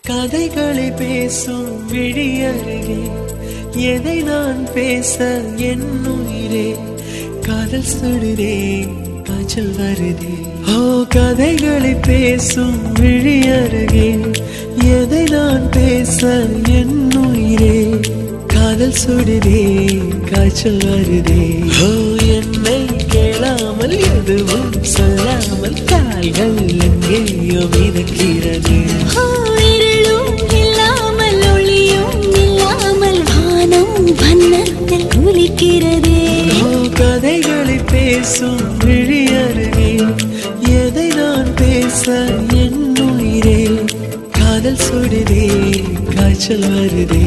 கதைகளை பேசும் விழி அருகே எதை நான் பேச என் உயிரே காதல் சுடுதே காய்ச்சல் வருதே. ஓ கதைகளை பேசும் விழி அருகே எதை நான் பேச என் உயிரே காதல் சுடுதே காய்ச்சல் வருதே. ஓ என்னை கேளாமல் எதுவும் சொல்லாமல் கால்கள் எங்கேயோ மிதக்கிறது. கதைகளை பேசும் விழி அருகே எதை நான் பேச என் உயிரே காதல் சுடுதே காய்ச்சல் வருதே.